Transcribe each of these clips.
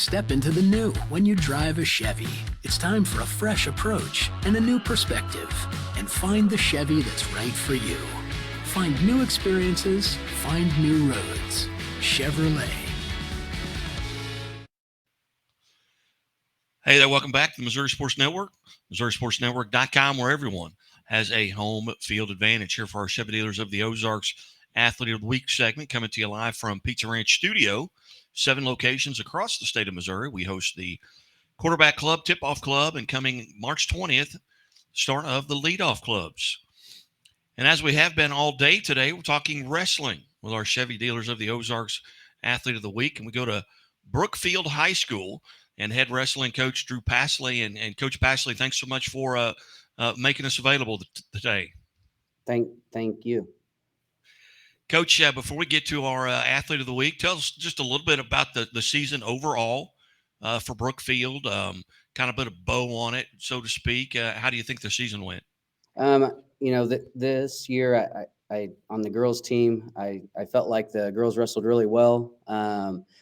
Step into the new when you drive a Chevy. It's time for a fresh approach and a new perspective. And find the Chevy that's right for you. Find new experiences, find new roads. Chevrolet. Hey there, welcome back to the Missouri Sports Network, MissouriSportsNetwork.com, where everyone has a home field advantage. Here for our Chevy dealers of the Ozarks Athlete of the Week segment, coming to you live from Pizza Ranch Studio, 7 locations across the state of Missouri. We host the Quarterback Club, Tip-Off Club, and coming March 20th, start of the Leadoff Clubs. And as we have been all day today, we're talking wrestling with our Chevy dealers of the Ozarks Athlete of the Week. And we go to Brookfield High School and head wrestling coach Drew Passley. And Coach Passley, thanks so much for making us available today. Thank you. Coach, before we get to our Athlete of the Week, tell us just a little bit about the season overall for Brookfield, kind of put a bow on it, so to speak. How do you think the season went? This year, I on the girls team, I felt like the girls wrestled really well.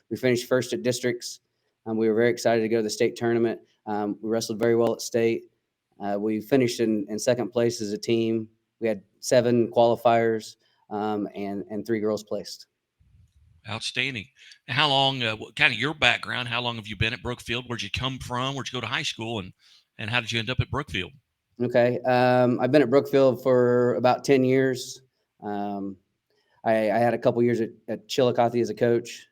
We finished first at districts. We were very excited to go to the state tournament. We wrestled very well at state. We finished in second place as a team. We had 7 qualifiers and 3 girls placed. Outstanding. How long, kind of your background, how long have you been at Brookfield? Where'd you come from? Where'd you go to high school? And how did you end up at Brookfield? Okay. I've been at Brookfield for about 10 years. I had a couple years at Chillicothe as a coach.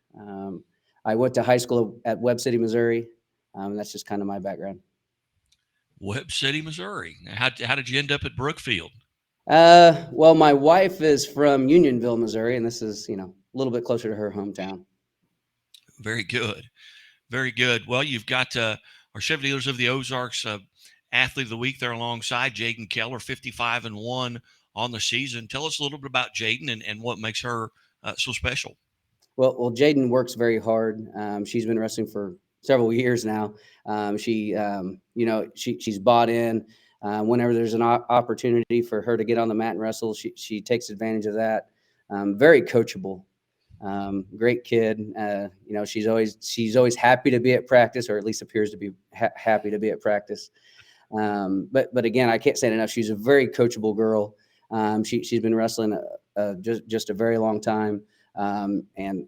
I went to high school at Webb City, Missouri. That's just kind of my background. Webb City, Missouri. How did you end up at Brookfield? Well, my wife is from Unionville, Missouri, and this is, a little bit closer to her hometown. Very good. Very good. Well, you've got our Chevy dealers of the Ozarks Athlete of the Week there alongside Jayden Keller, 55-1 on the season. Tell us a little bit about Jayden and what makes her so special. Well, Jayden works very hard. She's been wrestling for several years now. She's bought in. Whenever there's an opportunity for her to get on the mat and wrestle, she takes advantage of that. Very coachable, great kid. She's always happy to be at practice, or at least appears to be happy to be at practice. But again, I can't say it enough. She's a very coachable girl. She's been wrestling just a very long time, and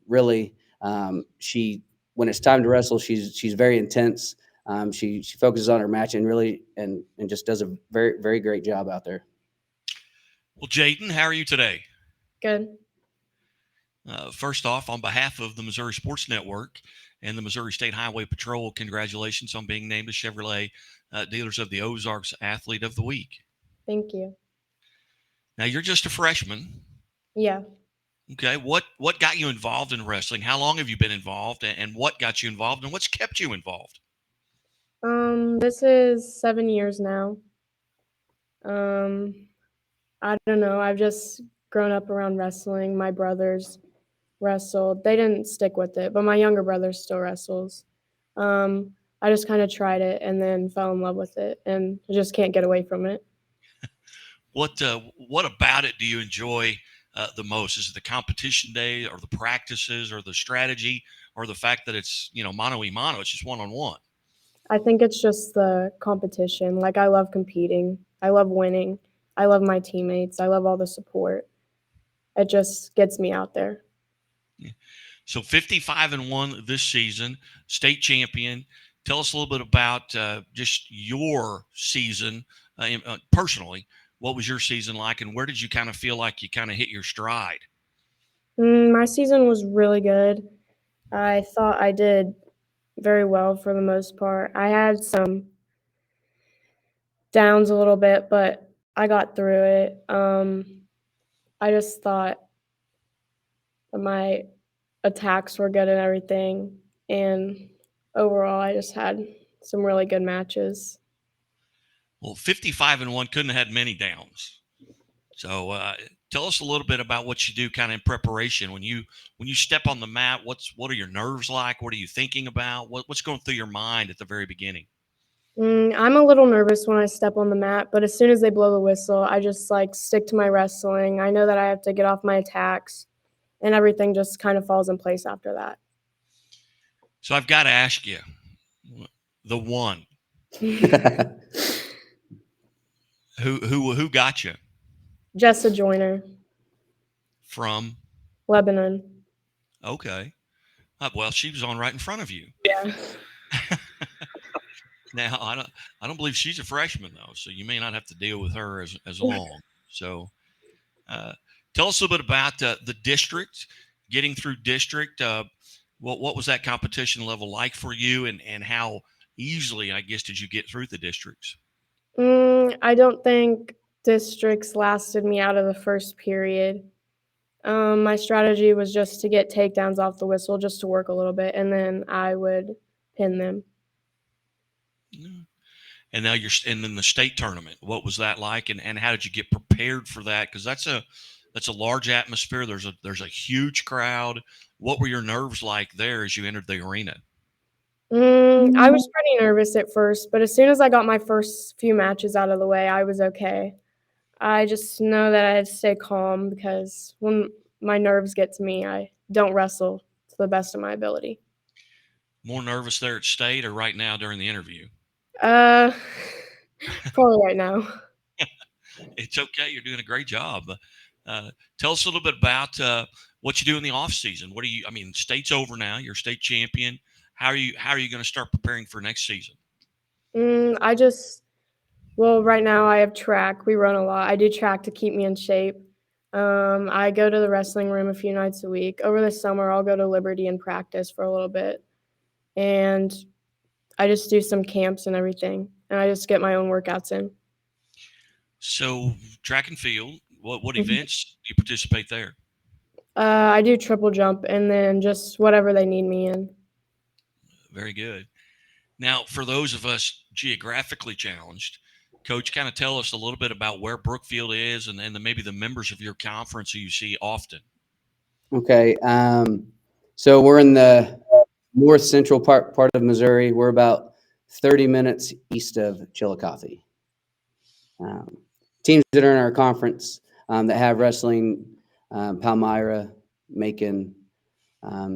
really, when it's time to wrestle, she's very intense. She focuses on her match and really and just does a very, very great job out there. Well, Jayden, how are you today? Good. First off, on behalf of the Missouri Sports Network and the Missouri State Highway Patrol, congratulations on being named the Chevrolet Dealers of the Ozarks Athlete of the Week. Thank you. Now, you're just a freshman. Yeah. Okay. What got you involved in wrestling? How long have you been involved, and what got you involved, and what's kept you involved? This is 7 years now. I don't know. I've just grown up around wrestling. My brothers wrestled. They didn't stick with it, but my younger brother still wrestles. I just kind of tried it and then fell in love with it, and I just can't get away from it. What about it do you enjoy the most? Is it the competition day, or the practices, or the strategy, or the fact that it's mano a mano? It's just one-on-one. I think it's just the competition. Like, I love competing. I love winning. I love my teammates. I love all the support. It just gets me out there. Yeah. So 55-1 this season, state champion. Tell us a little bit about just your season personally. What was your season like, and where did you kind of feel like you kind of hit your stride? My season was really good. I thought I did very well for the most part. I had some downs a little bit, but I got through it. I just thought my attacks were good and everything, and overall I just had some really good matches. Well, 55-1 couldn't have had many downs. So tell us a little bit about what you do kind of in preparation. When you step on the mat, what are your nerves like? What are you thinking about? What's going through your mind at the very beginning? I'm a little nervous when I step on the mat, but as soon as they blow the whistle, I just stick to my wrestling. I know that I have to get off my attacks, and everything just kind of falls in place after that. So I've got to ask you, the one who got you Jessa Joyner, from? Lebanon. Okay. Well, she was on right in front of you. Yeah. Now I don't believe she's a freshman though, so you may not have to deal with her as long. So uh, tell us a little bit about the district, getting through district. What was that competition level like for you, and how easily, I guess, did you get through the districts? I don't think districts lasted me out of the first period. My strategy was just to get takedowns off the whistle, just to work a little bit, and then I would pin them. Yeah. And now you're in the state tournament. What was that like, and how did you get prepared for that? Because that's a large atmosphere. There's a huge crowd. What were your nerves like there as you entered the arena? I was pretty nervous at first, but as soon as I got my first few matches out of the way, I was okay. I just know that I had to stay calm because when my nerves get to me, I don't wrestle to the best of my ability. More nervous there at state or right now during the interview? Uh, Probably right now. It's okay. You're doing a great job. Tell us a little bit about what you do in the off season. What do you? I mean, state's over now. You're state champion. How are you going to start preparing for next season? Right now I have track. We run a lot. I do track to keep me in shape. I go to the wrestling room a few nights a week. Over the summer, I'll go to Liberty and practice for a little bit. And I just do some camps and everything. And I just get my own workouts in. So track and field. What Mhm. events do you participate there? I do triple jump and then just whatever they need me in. Very good. Now, for those of us geographically challenged, Coach, kind of tell us a little bit about where Brookfield is and maybe the members of your conference who you see often. Okay. So we're in the north central part of Missouri. We're about 30 minutes east of Chillicothe. Teams that are in our conference that have wrestling, Palmyra, Macon,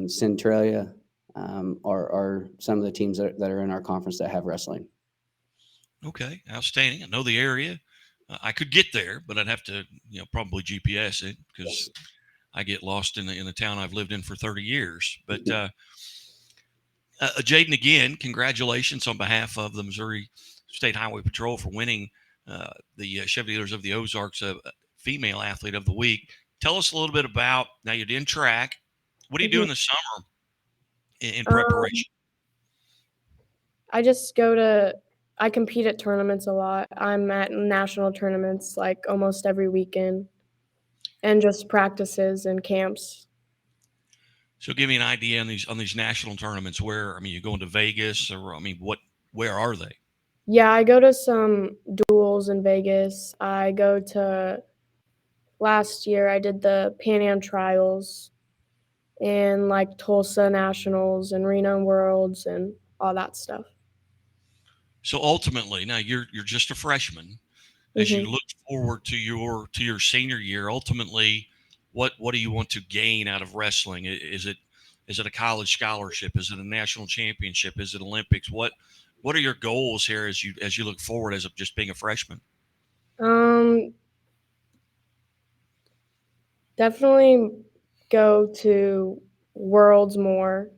Centralia are some of the teams that are in our conference that have wrestling. Okay, outstanding. I know the area. I could get there, but I'd have to, probably GPS it because I get lost in the town I've lived in for 30 years. But Jayden, again, congratulations on behalf of the Missouri State Highway Patrol for winning the Chevy Dealers of the Ozarks Female Athlete of the Week. Tell us a little bit about, now you're in track. What do you do in the summer in preparation? I compete at tournaments a lot. I'm at national tournaments like almost every weekend and just practices and camps. So give me an idea on these national tournaments where, you're going to Vegas or, where are they? Yeah, I go to some duels in Vegas. Last year I did the Pan Am Trials and like Tulsa Nationals and Reno Worlds and all that stuff. So ultimately, now you're just a freshman. As you look forward to your senior year, ultimately, what do you want to gain out of wrestling? Is it a college scholarship? Is it a national championship? Is it Olympics? What are your goals here as you look forward as of just being a freshman? Definitely go to worlds more,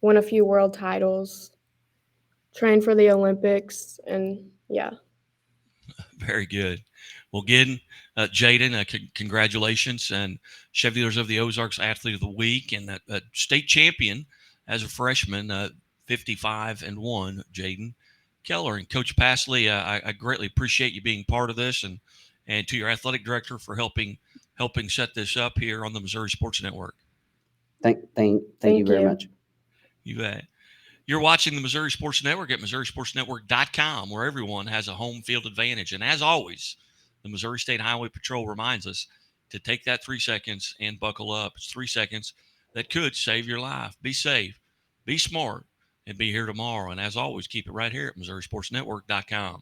win a few world titles, train for the Olympics, and yeah. Very good. Well, again, Jayden, congratulations, and Chevy Dealers of the Ozarks Athlete of the Week, and a state champion as a freshman, 55-1, Jayden Keller. And Coach Passley, I greatly appreciate you being part of this, and to your athletic director for helping set this up here on the Missouri Sports Network. Thank you very much. You bet. You're watching the Missouri Sports Network at MissouriSportsNetwork.com, where everyone has a home field advantage. And as always, the Missouri State Highway Patrol reminds us to take that 3 seconds and buckle up. It's 3 seconds that could save your life. Be safe, be smart, and be here tomorrow. And as always, keep it right here at MissouriSportsNetwork.com.